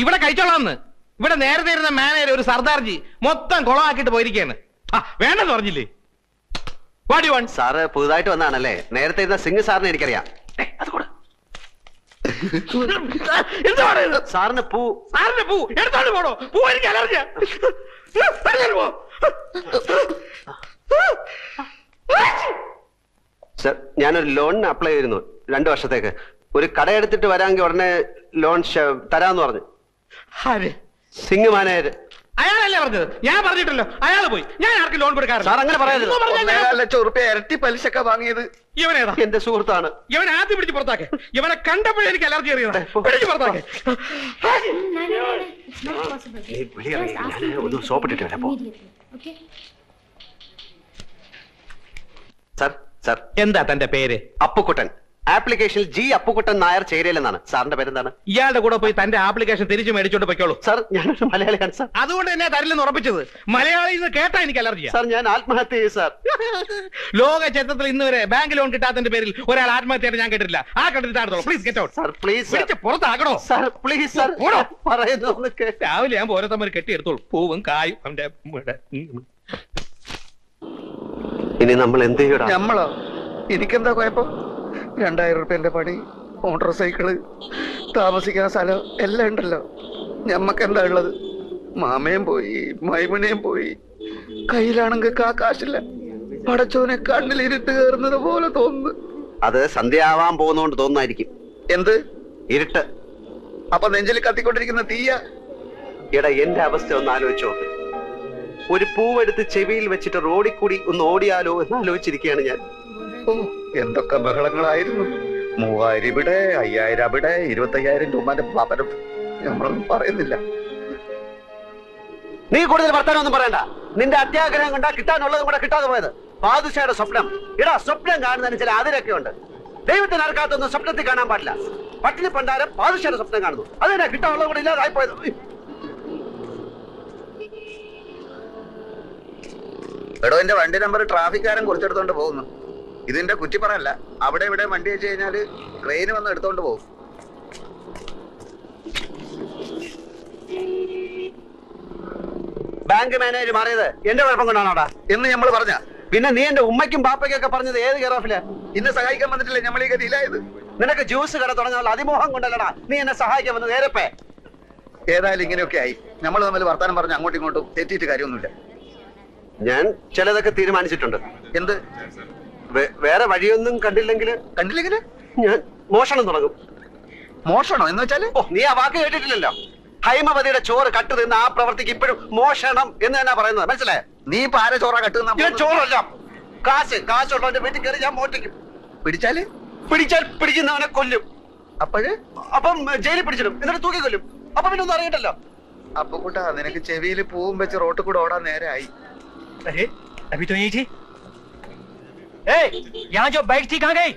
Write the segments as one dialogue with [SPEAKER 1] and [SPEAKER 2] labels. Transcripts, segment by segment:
[SPEAKER 1] ഇവിടെ കഴിച്ചോളാന്ന്. ഇവിടെ നേരത്തെ ഇരുന്ന മാനേജർ ഒരു സർദാർജി മൊത്തം കുളമാക്കിട്ട് പോയിരിക്കാണ്. വേണ്ടെന്ന് പറഞ്ഞില്ലേ?
[SPEAKER 2] സാറ് പുതുതായിട്ട് വന്നാണല്ലേ? നേരത്തെ ഇരുന്ന സിംഗ് സാറിന് എനിക്കറിയാം. സാറിന് പൂ
[SPEAKER 1] എടുത്തോണ്ട് പോണോ? പൂ എനിക്ക് അലർജിയാ.
[SPEAKER 2] സർ, ഞാനൊരു ലോണിന് അപ്ലൈ ചെയ്തിരുന്നു 2 വർഷത്തേക്ക്. ഒരു കട എടുത്തിട്ട് വരാമെങ്കിൽ ഉടനെ ലോൺ തരാന്ന് പറഞ്ഞു. സിംഗ് മാനേജർ.
[SPEAKER 1] അയാളല്ലേ പറഞ്ഞത്? ഞാൻ പറഞ്ഞിട്ടല്ലോ. അയാൾ പോയി. ഞാൻ ആർക്കും ലോൺ കൊടുക്കാറില്ല.
[SPEAKER 2] സാർ അങ്ങനെ പറയരുത്.
[SPEAKER 3] 1.25 ലക്ഷം റുപ്യ ഇരട്ടി പലിശക്ക വാങ്ങിയത്
[SPEAKER 1] ഇവനേതാ?
[SPEAKER 2] എന്റെ സുഹൃത്താണ്.
[SPEAKER 1] ഇവനെ ആദ്യം പിടിച്ച് പുറത്താക്കെ. ഇവനെ കണ്ടപ്പോഴേ എനിക്ക് അലർജി അറിയാം. പിടിച്ച് പുറത്താക്കെ.
[SPEAKER 2] ഒന്ന് സോപ്പിട്ടിട്ട് വരാം. സർ, സർ,
[SPEAKER 1] എന്താ തന്റെ പേര്?
[SPEAKER 2] അപ്പുക്കുട്ടൻ. ആപ്ലിക്കേഷനിൽ ജി അപ്പുക്കുട്ടൻ നായർ ചേരിയിലെന്നാണ്. സാറിന്റെ പേരെന്താണ്?
[SPEAKER 1] ഇയാളുടെ കൂടെ പോയി തന്റെ ആപ്ലിക്കേഷൻ തിരിച്ചു മേടിച്ചോണ്ട് പൊയ്ക്കോളൂ.
[SPEAKER 2] സാർ, ഞാനൊരു മലയാളിയാണ് സാർ.
[SPEAKER 1] അതുകൊണ്ട് തന്നെ തരില്ലെന്ന് ഉറപ്പിച്ചത്. മലയാളിയിൽ നിന്ന് കേട്ടാ എനിക്ക് അലർജിയാ.
[SPEAKER 2] സാർ, ഞാൻ ആത്മഹത്യ ചെയ്യും സാർ.
[SPEAKER 1] ലോക ചരിത്രത്തിൽ ഇന്ന് വരെ ബാങ്ക് ലോൺ കിട്ടാത്തതിന്റെ പേരിൽ ഒരാൾ ആത്മഹത്യയായിട്ട് ഞാൻ കേട്ടിട്ടില്ല. ആ കണ്ടിട്ടാണോ? Please get out.
[SPEAKER 2] Sir, please
[SPEAKER 1] പുറത്താക്കണോ?
[SPEAKER 2] Sir, please sir. പറയുന്നു
[SPEAKER 1] രാവിലെ ഞാൻ ഓരോ തമ്മിൽ കെട്ടിയെടുത്തോളൂ. പൂവും കായും അവന്റെ.
[SPEAKER 2] ഇനി നമ്മൾ എന്ത് ചെയ്യണം?
[SPEAKER 3] നമ്മളോ? എനിക്കെന്താ കുഴപ്പം? 2000 റുപ്യന്റെ പണി, മോട്ടോർ സൈക്കിള്, താമസിക്കുന്ന സ്ഥലം എല്ലാം ഉണ്ടല്ലോ. ഞമ്മക്കെന്താ ഉള്ളത്? മാമയും പോയി, മൈമുനയും പോയി. കയ്യിലാണെങ്കിൽ കാശില്ല. പടച്ചോനെ കണ്ണിലിരുട്ട് കയറുന്നത് പോലെ തോന്നുന്നു.
[SPEAKER 2] അത് സന്ധ്യ ആവാൻ പോകുന്നോണ്ട് തോന്നുന്നായിരിക്കും.
[SPEAKER 3] എന്ത്
[SPEAKER 2] ഇരുട്ട്?
[SPEAKER 3] അപ്പൊ നെഞ്ചിൽ കത്തിക്കൊണ്ടിരിക്കുന്ന തീയ.
[SPEAKER 2] എടാ, എന്റെ അവസ്ഥ ഒന്ന് ആലോചിച്ചോ. ഒരു പൂവെടുത്ത് ചെവിയിൽ വെച്ചിട്ട് റോഡിൽ കൂടി ഒന്ന് ഓടിയാലോ എന്ന് ആലോചിച്ചിരിക്കുകയാണ് ഞാൻ.
[SPEAKER 3] ഓ, എന്തൊക്കെ ബഹളങ്ങളായിരുന്നു. 3000 ഇവിടെ, 5000 അവിടെ, 25,000 രൂപന്റെ പാപരം. നമ്മളൊന്നും പറയുന്നില്ല.
[SPEAKER 2] നീ കൂടുതൽ വർത്താനൊന്നും പറയണ്ട. നിന്റെ അത്യാഗ്രഹം കൊണ്ടാ കിട്ടാനുള്ളതും കൂടെ കിട്ടാതെ പോയത്. പാദുഷയുടെ സ്വപ്നം. ഇടാ, സ്വപ്നം കാണുന്നതിന് ചില അതിരൊക്കെ ഉണ്ട്. ദൈവത്തിന് അർക്കാത്തൊന്നും സ്വപ്നത്തിൽ കാണാൻ പാടില്ല. പട്ടിണി പണ്ടാരം പാദുഷയുടെ സ്വപ്നം കാണുന്നു. അതിനാ കിട്ടാനുള്ളത് കൂടെ ഇല്ലാതായി പോയത്.
[SPEAKER 3] എടോ, എന്റെ വണ്ടി നമ്പർ ട്രാഫിക്കാരൻ കുറിച്ചെടുത്തോണ്ട് പോകുന്നു. ഇതിന്റെ കുറ്റി പറയല്ല. അവിടെ ഇവിടെ വണ്ടി വെച്ച് കഴിഞ്ഞാല് ട്രെയിന് വന്ന് എടുത്തോണ്ട് പോകും.
[SPEAKER 2] ബാങ്ക് മാനേജർ മാറിയത് എന്റെ കുഴപ്പം കൊണ്ടാണോടാ
[SPEAKER 3] എന്ന് നമ്മൾ പറഞ്ഞ?
[SPEAKER 2] പിന്നെ നീ എന്റെ ഉമ്മയ്ക്കും പാപ്പയ്ക്കൊക്കെ പറഞ്ഞത് ഏത് കെയറോഫില്?
[SPEAKER 3] ഇന്നെ സഹായിക്കാൻ വന്നിട്ടില്ലേ നമ്മൾ ഈ ഗതിയിലായത്?
[SPEAKER 2] നിനക്ക് ജ്യൂസ് കട തുടങ്ങാനുള്ള അതിമോഹം കൊണ്ടല്ലടാ നീ എന്നെ സഹായിക്കാൻ വന്നത്. നേരപ്പേ
[SPEAKER 3] ഏതായാലും ഇങ്ങനെയൊക്കെ ആയി. നമ്മൾ തമ്മിൽ വർത്താനം പറഞ്ഞ് അങ്ങോട്ടും ഇങ്ങോട്ടും തെറ്റിയിട്ട് കാര്യമൊന്നുമില്ല.
[SPEAKER 2] ഞാൻ ചിലതൊക്കെ തീരുമാനിച്ചിട്ടുണ്ട്.
[SPEAKER 3] എന്ത്?
[SPEAKER 2] വേറെ വഴിയൊന്നും കണ്ടില്ലെങ്കിൽ ഞാൻ മോഷണം തുടങ്ങും.
[SPEAKER 3] മോഷണോ എന്ന് വെച്ചാല്?
[SPEAKER 2] ഓ, നീ ആ വാക്ക് കേട്ടിട്ടില്ലല്ലോ. ഹൈമവതിയുടെ ചോറ് കട്ടു നിന്ന് ആ പ്രവർത്തിക്ക് ഇപ്പോഴും മോഷണം എന്ന് തന്നെ പറയുന്നത്. മനസ്സിലായോ?
[SPEAKER 3] നീ ഇപ്പൊ ആരെ ചോറാ കട്ടുന്ന?
[SPEAKER 2] ചോറല്ല, കാശുള്ളവന്റെ വീട്ടിൽ കയറി ഞാൻ മോട്ടിക്കും.
[SPEAKER 3] പിടിച്ചാൽ
[SPEAKER 2] പിടിക്കുന്നവനെ കൊല്ലും. അപ്പം ജയിലിൽ പിടിച്ചിടും. എന്നിട്ട് തൂക്കി കൊല്ലും. അപ്പൊ പിന്നെ ഒന്നും അറിയണ്ടല്ലോ.
[SPEAKER 3] അപ്പൊ കൂട്ടാ, നിനക്ക് ചെവിയിൽ പൂവും വെച്ച് റോട്ടിൽ കൂടെ ഓടാൻ നേരെ ആയി.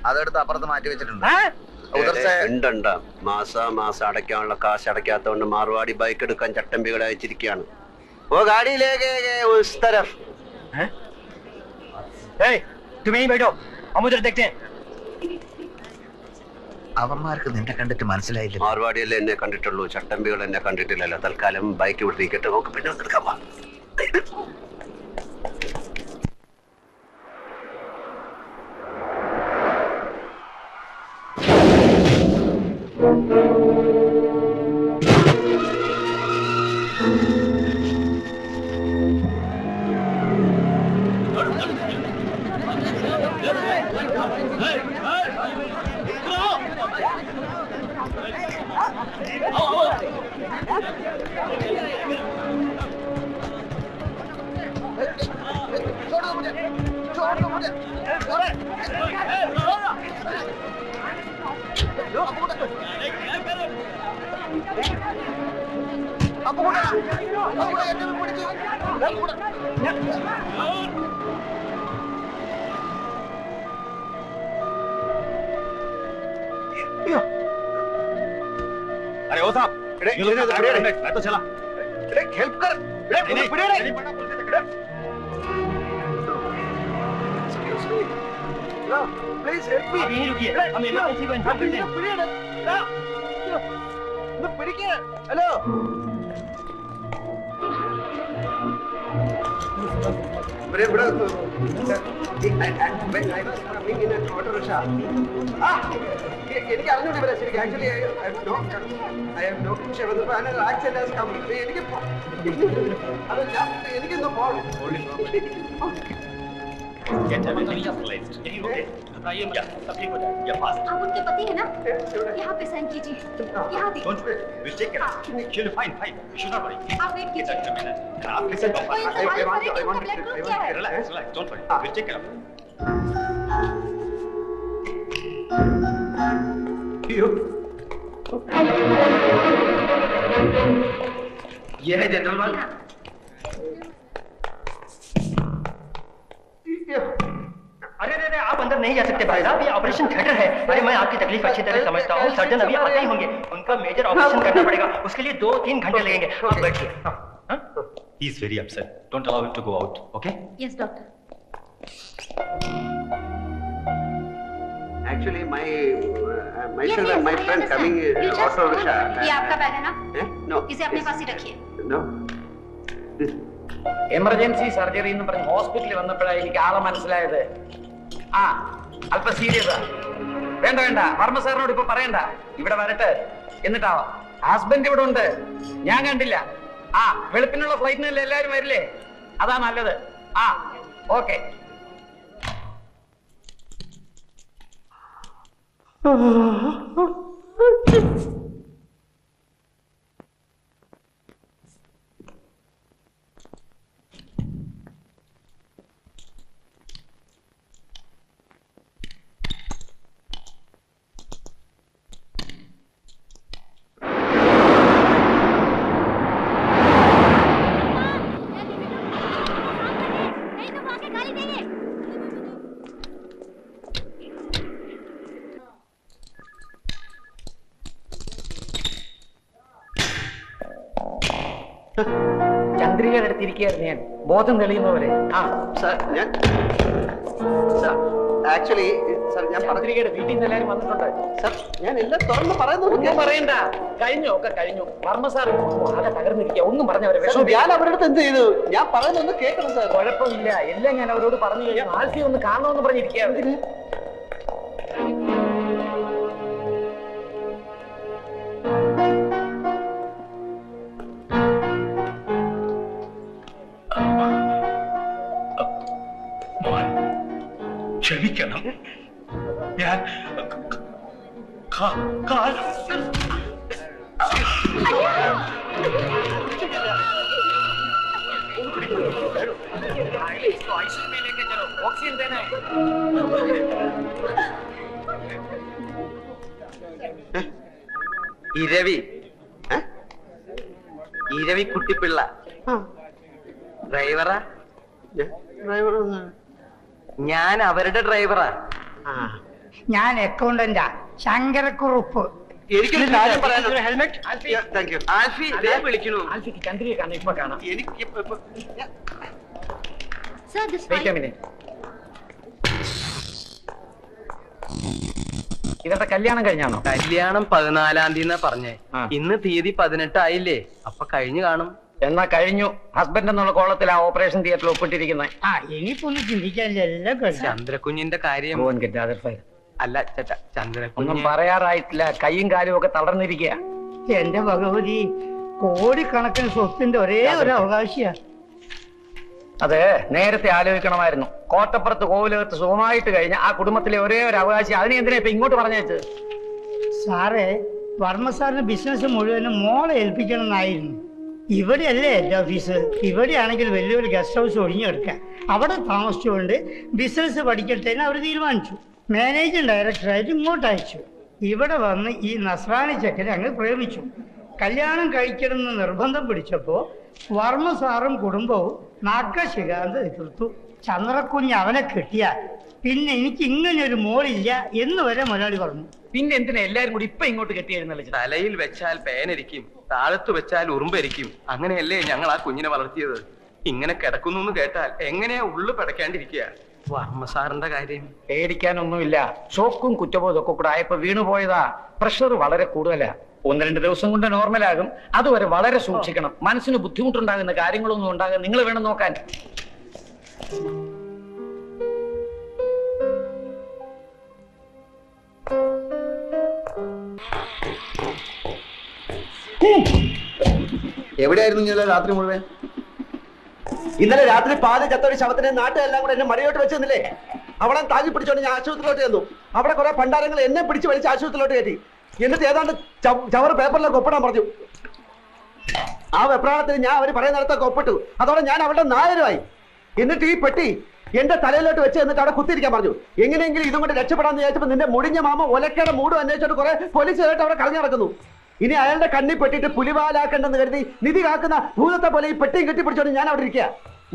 [SPEAKER 3] അതെടുത്ത് അപ്പുറത്ത് മാറ്റി വെച്ചിട്ടുണ്ട്.
[SPEAKER 2] മാസം അടയ്ക്കാനുള്ള കാശ് അടയ്ക്കാത്തോണ്ട് മാർവാടി ബൈക്ക് എടുക്കാൻ ചട്ടമ്പികളെ അയച്ചിരിക്കുകയാണ്. ഓ ഗാഡിയിലേക്ക്
[SPEAKER 3] അവന്മാർക്ക് നിന്നെ കണ്ടിട്ട് മനസ്സിലായില്ല.
[SPEAKER 2] മാർവാടിയല്ലേ എന്നെ കണ്ടിട്ടുള്ളൂ, ചട്ടമ്പികൾ എന്നെ കണ്ടിട്ടില്ലല്ലോ. തൽക്കാലം ബൈക്ക് ഇവിടെ ഇരിക്കട്ടെ, നമുക്ക് പിന്നെ എടുക്കാം.
[SPEAKER 1] अरे ओ साहब, तो चला।
[SPEAKER 2] हेल्प कर। Please help me.
[SPEAKER 4] आप यहीं रुकिए, हम इमरजेंसी को इन्फॉर्म करते हैं।
[SPEAKER 2] ഹലോ എനിക്ക് അറിഞ്ഞൂടെ ഇവരെ ശരിക്കും ആക്ച്വലി എനിക്കെന്തോ പോകണം
[SPEAKER 4] आप उनके पति है ना? यहाँ पे साइन कीजिए। यहाँ भी। आप वेट कीजिए। कोई इंतजार करे कि उनका ब्लड ग्रुप क्या है?
[SPEAKER 3] ये है जनरल वार्ड।
[SPEAKER 5] अरे अरे आप अंदर नहीं जा सकते भाई साहब, ये ऑपरेशन थिएटर है। अरे मैं आपकी तकलीफ अच्छी तरह समझता हूँ, सर्जन अभी आते ही होंगे, उनका मेजर ऑपरेशन करना पड़ेगा, उसके लिए 2-3 घंटे लगेंगे। आप बैठिए।
[SPEAKER 6] He is very upset. Don't allow him to go out, okay?
[SPEAKER 4] Yes, doctor.
[SPEAKER 2] Actually,
[SPEAKER 4] Yes,
[SPEAKER 2] myself
[SPEAKER 4] yes,
[SPEAKER 2] and my
[SPEAKER 4] I
[SPEAKER 2] friend
[SPEAKER 4] understand.
[SPEAKER 2] coming
[SPEAKER 4] You just
[SPEAKER 2] auto
[SPEAKER 4] hold
[SPEAKER 2] rickshaw.
[SPEAKER 4] on. ये आपका बैग है ना?
[SPEAKER 2] No.
[SPEAKER 4] इसे अपने पास ही रखिए।
[SPEAKER 2] No. This.
[SPEAKER 3] Emergency surgery എന്ന് പറഞ്ഞ് ഹോസ്പിറ്റലിൽ വന്നപ്പോഴാണ് എനിക്ക് ആളെ മനസ്സിലായത്. ആ അല്പം സീരിയസാ. വേണ്ട വേണ്ട, വർമ്മ സാറിനോട് ഇപ്പൊ പറയണ്ട, ഇവിടെ വരട്ടെ എന്നിട്ടാവാം. ഹസ്ബൻഡ് ഇവിടെ ഉണ്ട്, ഞാൻ കണ്ടില്ല. ആ വെളുപ്പിനുള്ള ഫ്ലൈറ്റിനല്ലേ എല്ലാവരും വരില്ലേ? അതാ നല്ലത്. ആ ഓക്കെ.
[SPEAKER 4] नहीं तो वो आके गाली देंगे।
[SPEAKER 3] ചന്ദ്രികയുടെ അടുത്തിരിക്കുകയായിരുന്നു ഞാൻ, ബോധം തെളിയുന്നവരെ. ആ
[SPEAKER 2] Sir, actually, sir, ഞാൻ പറഞ്ഞു.
[SPEAKER 3] ചന്ദ്രികയുടെ വീട്ടിൽ നിന്ന് എല്ലാവരും വന്നിട്ടുണ്ട്.
[SPEAKER 2] Sir, ഞാൻ എല്ലാം തുറന്ന് പറയുന്നു.
[SPEAKER 3] ഒന്നും പറയണ്ട, കഴിഞ്ഞു ഒക്കെ കഴിഞ്ഞു. വർമ്മ സാർ ആകെ തകർന്നിരിക്കുക, ഒന്നും പറഞ്ഞവരെ വിഷമം.
[SPEAKER 2] ഞാൻ അവരുടെ അടുത്ത് എന്ത് ചെയ്തു? ഞാൻ പറയുന്നൊന്ന് കേൾക്കണം സാർ.
[SPEAKER 3] കുഴപ്പമില്ല, എല്ലാം ഞാൻ അവരോട് പറഞ്ഞു കഴിഞ്ഞാൽ ആൽഫി ഒന്ന് കാണണമെന്ന് പറഞ്ഞിരിക്കുകയാണ്.
[SPEAKER 6] ക്ഷമിക്കണം, ഞാൻ
[SPEAKER 3] ഓക്സിജൻ തന്നെ.
[SPEAKER 2] ഇരവി ഇരവി കുട്ടിപ്പിള്ള ഡ്രൈവറാ? ഞാൻ അവരുടെ ഡ്രൈവറാ.
[SPEAKER 7] ഞാൻ അക്കൗണ്ടന്റാ, ശങ്കരക്കുറുപ്പ്.
[SPEAKER 2] എനിക്ക് ഹെൽമെറ്റ്. ആൽഫി ദേ വിളിക്കണു.
[SPEAKER 3] ആൽഫിക്ക് ചന്ദ്രിയെ കാണാം, ഇപ്പൊ കാണാം.
[SPEAKER 2] എനിക്ക്
[SPEAKER 4] Sir, this
[SPEAKER 3] Wait a minute. ഇവരുടെ കല്യാണം കഴിഞ്ഞാണോ?
[SPEAKER 8] കല്യാണം 14-ാം തീയതി പറഞ്ഞേ.
[SPEAKER 3] ആ.
[SPEAKER 8] ഇന്ന് തീയതി 18 ആയില്ലേ, അപ്പൊ കഴിഞ്ഞു കാണും.
[SPEAKER 3] എന്നാ കഴിഞ്ഞു. ഹസ്ബൻഡ് എന്നുള്ള കോളത്തിൽ ആ ഓപ്പറേഷൻ തിയേറ്ററിൽ ഒപ്പിട്ടിരിക്കുന്നത്.
[SPEAKER 7] ആ ഇനിയിപ്പൊന്നും ചിന്തിക്കാനില്ല, എല്ലാം കഴിഞ്ഞു.
[SPEAKER 8] ചന്ദ്രകുഞ്ഞിന്റെ കാര്യം അല്ല ചേട്ടാ,
[SPEAKER 3] ഒന്നും
[SPEAKER 8] ചന്ദ്രകുഞ്ഞ്
[SPEAKER 3] പറയാറായിട്ടില്ല, കൈയും കാലും ഒക്കെ തളർന്നിരിക്കുക.
[SPEAKER 7] എന്റെ ഭഗവതി, കോടിക്കണക്കിന് സ്വത്തിന്റെ ഒരേ ഒരു അവകാശിയാ.
[SPEAKER 3] അത് നേരത്തെ ആലോചിക്കണമായിരുന്നു. കോട്ടപ്പുറത്ത് കോവിലകത്ത് സുഖമായിട്ട് കഴിഞ്ഞ ആ കുടുംബത്തിലെ ഒരേ ഒരു അവകാശി, അതിനെ എന്തിനാ ഇപ്പൊ ഇങ്ങോട്ട് പറഞ്ഞേച്ചത്?
[SPEAKER 7] സാറേ, വർമ്മ സാറിന് ബിസിനസ് മുഴുവനും മോളെ ഏൽപ്പിക്കണം എന്നായിരുന്നു. ഇവിടെയല്ലേ എന്റെ ഓഫീസ്. ഇവിടെയാണെങ്കിൽ വലിയൊരു ഗസ്റ്റ് ഹൗസ് ഒഴിഞ്ഞെടുക്കാൻ, അവിടെ താമസിച്ചുകൊണ്ട് ബിസിനസ് പഠിക്കട്ടെ എന്ന് അവർ തീരുമാനിച്ചു. മാനേജിംഗ് ഡയറക്ടറായിട്ട് ഇങ്ങോട്ട് അയച്ചു. ഇവിടെ വന്ന് ഈ നസ്രാണി ചെക്കനെ അങ്ങ് പ്രേമിച്ചു. കല്യാണം കഴിക്കണമെന്ന് നിർബന്ധം പിടിച്ചപ്പോൾ വർമ്മ സാറും കുടുംബവും നാക്കശികാന്ത് എതിർത്തു. ചന്ദ്രക്കുഞ്ഞ് അവനെ കിട്ടിയാൽ പിന്നെ എനിക്ക് ഇങ്ങനെ ഒരു മോളില്ല എന്ന് വരെ മുതലാളി പറഞ്ഞു.
[SPEAKER 3] പിന്നെ എന്തിനാ എല്ലാരും കൂടി ഇപ്പൊ ഇങ്ങോട്ട് കെട്ടിയായിരുന്നല്ലോ?
[SPEAKER 8] തലയിൽ വെച്ചാൽ പേനരിക്കും, താഴത്ത് വെച്ചാൽ ഉറുമ്പരിക്കും. അങ്ങനെയല്ലേ ഞങ്ങൾ ആ കുഞ്ഞിനെ വളർത്തിയത്. ഇങ്ങനെ കിടക്കുന്നു എന്ന് കേട്ടാൽ എങ്ങനെയാ ഉള്ളു പിടയ്ക്കാണ്ടിരിക്കുക. വർമ്മ സാറിന്റെ കാര്യം
[SPEAKER 3] പേടിക്കാനൊന്നുമില്ല. ഷോക്കും കുറ്റബോധം ഒക്കെ കൂടെ ആയപ്പോ വീണുപോയതാ. പ്രഷർ വളരെ കൂടുതലാ.
[SPEAKER 9] 1-2 ദിവസം കൊണ്ട് നോർമലാകും. അതുവരെ വളരെ സൂക്ഷിക്കണം. മനസ്സിന് ബുദ്ധിമുട്ടുണ്ടാകുന്ന കാര്യങ്ങളൊന്നും ഉണ്ടാകാൻ നിങ്ങൾ വേണം നോക്കാൻ.
[SPEAKER 3] എവിടെയായിരുന്നു ഇന്നലെ രാത്രി മുഴുവൻ?
[SPEAKER 2] ഇന്നലെ രാത്രി പാല് ചത്തൊരു ശവത്തിനെ നാട്ടുകാരെല്ലാം കൂടെ എന്നെ മടിയോട്ട് വെച്ചെന്നില്ലേ? അവളെ താങ്ങി പിടിച്ചോണ്ട് ഞാൻ ആശുപത്രിയിലോട്ട് ചെന്നു. അവിടെ കുറെ പണ്ടാരങ്ങൾ എന്നെ പിടിച്ച് വലിച്ച് ആശുപത്രിയിലോട്ട് കയറ്റി. എന്നിട്ട് ഏതാണ്ട് ചവറ് പേപ്പറിലൊക്കെ ഒപ്പിടാൻ പറഞ്ഞു. ആ വെപ്രാളത്തിൽ ഞാൻ അവർ പറയുന്നിടത്തൊക്കെ ഒപ്പിട്ടു. അതോടെ ഞാൻ അവളുടെ നായരുമായി. എന്നിട്ട് ഈ പെട്ടി എന്റെ തലയിലോട്ട് വെച്ച് എന്നിട്ട് അവിടെ കുത്തിരിക്കാൻ പറഞ്ഞു. എങ്ങനെയെങ്കിലും ഇതും കൊണ്ട് രക്ഷപ്പെടാന്ന് വിചാരിച്ചപ്പോൾ നിന്റെ മുടിഞ്ഞ മാമ ഒലക്കയുടെ മൂടും അന്വേഷിച്ചിട്ട് കുറെ പോലീസുകാരായിട്ട് അവിടെ കളഞ്ഞു നടക്കുന്നു. ഇനി അയാളുടെ കണ്ണി പെട്ടിട്ട് പുലിവാലാക്കണ്ടെന്ന് കരുതി നിധി കാക്കുന്ന ഭൂതത്തെ പോലെ ഈ പെട്ടിയും കെട്ടിപ്പിടിച്ചോണ്ട് ഞാൻ അവിടെ ഇരിക്കുക.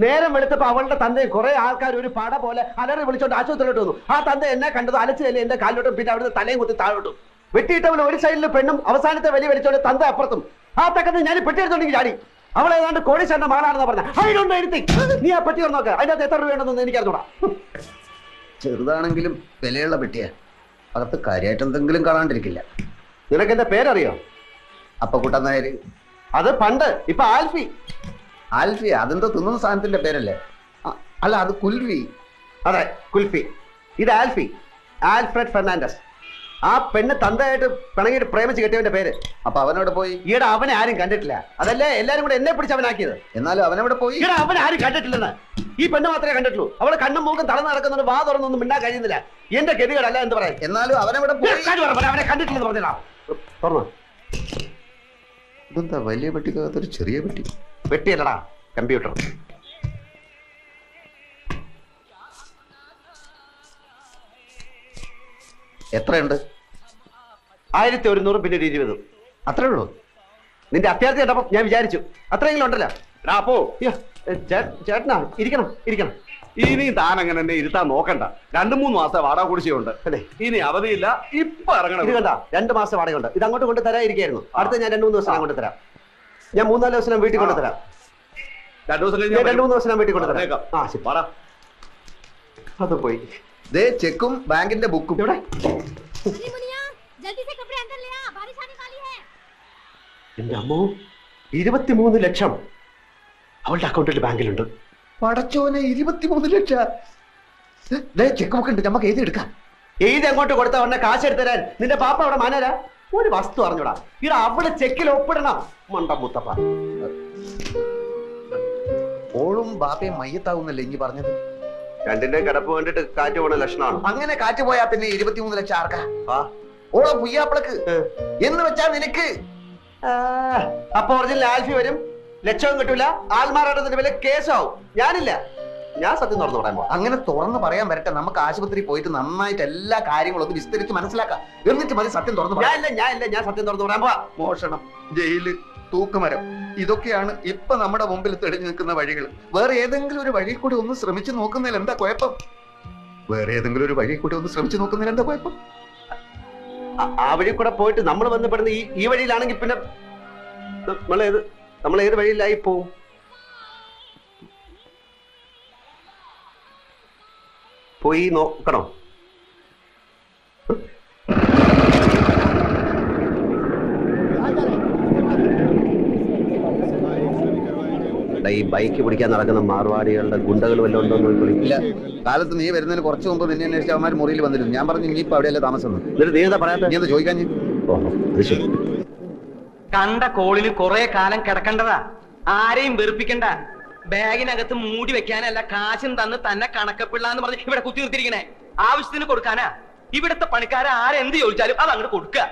[SPEAKER 2] നേരം വെളുത്തപ്പോ അവളുടെ തന്തയും കുറെ ആൾക്കാർ ഒരു പട പോലെ അലറി വിളിച്ചോണ്ട് ആശുപത്രിയിലോട്ട് വന്നു. ആ തന്ത എന്നെ കണ്ടത് അലച്ചതല്ലേ എന്റെ കാലിലോട്ടും പിന്നെ അവിടുന്ന് തലയും കുത്തി താഴോട്ടും. വെട്ടിയിട്ടവൾ ഒരു സൈഡിൽ പെണ്ണും അവസാനത്തെ വലിയ വലിച്ചോണ്ട് തന്ത അപ്പുറത്തും. ആ തക്കത്ത് ഞാൻ പെട്ടി എടുത്തോണ്ടെങ്കിൽ ചാടി. അവളെ ഏതാണ്ട് കോടീശ്വരന്റെ മകളാണെന്ന് പറഞ്ഞ അതിനൊന്നും എഴുതി. നീ ആ പെട്ടി നോക്ക, അതിനകത്ത് എത്ര രൂപയുണ്ടെന്ന് എനിക്ക് അറിഞ്ഞൂടാ.
[SPEAKER 3] ചെറുതാണെങ്കിലും വിലയുള്ള പെട്ടിയാ. അകത്ത് കാര്യമായിട്ട് എന്തെങ്കിലും കാണാണ്ടിരിക്കില്ല.
[SPEAKER 2] നിനക്ക് എന്റെ പേരറിയോ?
[SPEAKER 3] അപ്പക്കുട്ടൻ നായര്.
[SPEAKER 2] അത് പണ്ട്. ഇപ്പൊ ആൽഫി.
[SPEAKER 3] ആൽഫി അതെന്തോ തിന്നുന്ന സാധനത്തിന്റെ പേരല്ലേ? അല്ല, അത് കുൽഫി.
[SPEAKER 2] അതെ, കുൽഫി. ഇത് ആൽഫി, ആൽഫ്രഡ് ഫെർണാണ്ടസ്. ആ പെണ്ണ് തന്തയായിട്ട് പിണങ്ങിയിട്ട് പ്രേമിച്ച് കെട്ടിയവന്റെ പേര്.
[SPEAKER 3] അപ്പൊ അവനവിടെ പോയി?
[SPEAKER 2] ഈടെ അവനെ ആരും കണ്ടിട്ടില്ല. അതല്ലേ എല്ലാരും കൂടെ എന്നെ പിടിച്ച് അവനാക്കിയത്.
[SPEAKER 3] എന്നാലും അവനവിടെ പോയി?
[SPEAKER 2] ഈടെ അവനെ ആരും കണ്ടിട്ടില്ലെന്ന്. ഈ പെണ്ണ് മാത്രമേ കണ്ടിട്ടുള്ളൂ. അവളെ കണ്ണും മൂക്കും തളർന്ന് നടക്കുന്നതുകൊണ്ട് വാ തുറന്നൊന്നും മിണ്ടാൻ കഴിയുന്നില്ല. എന്റെ ഗതികളല്ല എന്ന് പറയാം.
[SPEAKER 3] എന്നാലും അവനവിടെ പോയി?
[SPEAKER 2] അവനെ കണ്ടിട്ടില്ലെന്ന് പറഞ്ഞാ തുറന്നു.
[SPEAKER 3] ഇതെന്താ വലിയ പെട്ടിക്കകത്തൊരു ചെറിയ പെട്ടി?
[SPEAKER 2] പെട്ടിയല്ലടാ, കമ്പ്യൂട്ടർ.
[SPEAKER 3] എത്രയുണ്ട്?
[SPEAKER 2] 1100 പിന്നെ 20.
[SPEAKER 3] അത്രേ ഉള്ളൂ?
[SPEAKER 2] നിന്റെ അത്യാർത്ഥി കണ്ടപ്പോ ഞാൻ വിചാരിച്ചു അത്രയെങ്കിലും ഉണ്ടല്ലോ.
[SPEAKER 1] അപ്പോ
[SPEAKER 2] ചേട്ടനാ ഇരിക്കണം ഇരിക്കണം.
[SPEAKER 1] ഇനി താൻ അങ്ങനെ എന്നെ ഇരുത്താൻ നോക്കണ്ട. 2-3 മാസം വാടക കുടിശ്ശിയുണ്ട്.
[SPEAKER 2] അല്ലേ?
[SPEAKER 1] ഇനി അവധിയില്ല. ഇപ്പൊ ഇറങ്ങണം.
[SPEAKER 2] ഇത് കണ്ട 2 മാസം വാടകയുണ്ട്. ഇത് അങ്ങോട്ട് കൊണ്ട് തരാതിരിക്കായിരുന്നു. അടുത്ത ഞാൻ 2-3 ദിവസം കൊണ്ട് തരാം. ഞാൻ 3-4 ദിവസം വീട്ടിൽ കൊണ്ട് തരാം.
[SPEAKER 1] 2 ദിവസം
[SPEAKER 2] 2-3 ദിവസം വീട്ടിൽ കൊണ്ട് തരാം. ആ ശരി,
[SPEAKER 1] പറ.
[SPEAKER 2] അത് പോയി.
[SPEAKER 3] ദേ ചെക്കും ബാങ്കിന്റെ ബുക്കും.
[SPEAKER 2] ഇവിടെ എന്റെ അമ്മോ, 23 ലക്ഷം അവളുടെ അക്കൗണ്ടിൽ ബാങ്കിലുണ്ട്.
[SPEAKER 3] പടച്ചോനെ, 23 ലക്ഷം! ചെക്ക് ബുക്ക് ഉണ്ട്, നമുക്ക് എഴുതി എടുക്കാം.
[SPEAKER 2] എഴുതി അങ്ങോട്ട് കൊടുത്ത ഉടനെ കാശ് എടുത്തരാൻ നിന്റെ പാപ്പ അവിടെ മാനരാ? ഒരു വസ്തു അറിഞ്ഞൂടാ. ഇവിടെ അവള് ചെക്കിൽ ഒപ്പിടണം. മണ്ട മുത്തപ്പ.
[SPEAKER 3] ഓളും ബാപ്പയും മയ്യത്താവുന്നല്ലേ ഇനി പറഞ്ഞത്?
[SPEAKER 2] രണ്ടിന്റെ കിടപ്പ് കണ്ടിട്ട് കാറ്റ് പോണ ലക്ഷണമാണ്.
[SPEAKER 3] അങ്ങനെ കാറ്റ് പോയാ പിന്നെ 23 ലക്ഷം ആർക്കാ? ഓളെ പുയ്യാപ്പിളക്ക് എന്ന് വെച്ചാ നിനക്ക്.
[SPEAKER 2] അപ്പൊ ഒറിജിനൽ ആൽഫി വരും, ലക്ഷവും കിട്ടൂല, ആൽമാറാട്ടത്തിന്റെ വില കേസാവും. ഞാനില്ല, ഞാൻ സത്യം തുറന്നു പറയാൻ പോവാ.
[SPEAKER 3] അങ്ങനെ തുറന്ന് പറയാൻ വരട്ടെ. നമുക്ക് ആശുപത്രിയിൽ പോയിട്ട് നന്നായിട്ട് എല്ലാ കാര്യങ്ങളും ഒന്ന് വിസ്തരിച്ച് മനസ്സിലാക്കാം. എന്നിട്ട് മതി സത്യം തുറന്നു പറയാൻ.
[SPEAKER 2] ഞാൻ സത്യം തുറന്നു പറയാൻ പോവാ.
[SPEAKER 3] മോഷണം, ജയില്, തൂക്കുമരം, ഇതൊക്കെയാണ് ഇപ്പൊ നമ്മുടെ മുമ്പിൽ തെളിഞ്ഞു നിൽക്കുന്ന വഴികൾ. വേറെ ഏതെങ്കിലും ഒരു വഴി കൂടി ഒന്ന് ശ്രമിച്ചു നോക്കുന്നതിൽ എന്താ കുഴപ്പം? വേറെ ഏതെങ്കിലും ഒരു വഴി കൂടി ഒന്ന് ശ്രമിച്ചു നോക്കുന്നതിൽ എന്താ കുഴപ്പം?
[SPEAKER 2] ആ വഴി കൂടെ പോയിട്ട് നമ്മൾ ബന്ധപ്പെടുന്ന ഈ വഴിയിലാണെങ്കിൽ പിന്നെ നമ്മൾ ഏത് വഴിയിലായി പോവും? പോയി നോക്കണോ? ഈ ബൈക്ക് പിടിക്കാൻ നടക്കുന്ന മാർവാടികളുടെ ഗുണ്ടകൾ വല്ലതും ഉണ്ടോ നോക്കി.
[SPEAKER 3] ഇല്ല, കാലത്ത് നീ വരുന്നതിന് കുറച്ച് മുമ്പ് നിന്നെ അന്വേഷിച്ച അവന്മാർ മുറിയിൽ വന്നിരുന്നു. ഞാൻ പറഞ്ഞു ഇനിയിപ്പോ അവിടെയല്ലേ താമസം.
[SPEAKER 2] നീ എന്താ പറയാത്ത?
[SPEAKER 3] നീ എന്താ ചോദിക്കാൻ?
[SPEAKER 8] കണ്ട കോളിന് കുറെ കാലം കിടക്കേണ്ടതാ. ആരെയും വെറുപ്പിക്കണ്ട. ബാഗിനകത്ത് മൂടി വെക്കാനല്ല, കാശും തന്ന് തന്നെ കണക്കപ്പിള്ളാന്ന് പറഞ്ഞ് ഇവിടെ കുത്തി നിർത്തിയിരിക്കണേ. ആവശ്യത്തിന് കൊടുക്കാനാ. ഇവിടുത്തെ പണിക്കാരെ ആരെന്ത് ചോദിച്ചാലും അത് അങ്ങോട്ട് കൊടുക്കുക.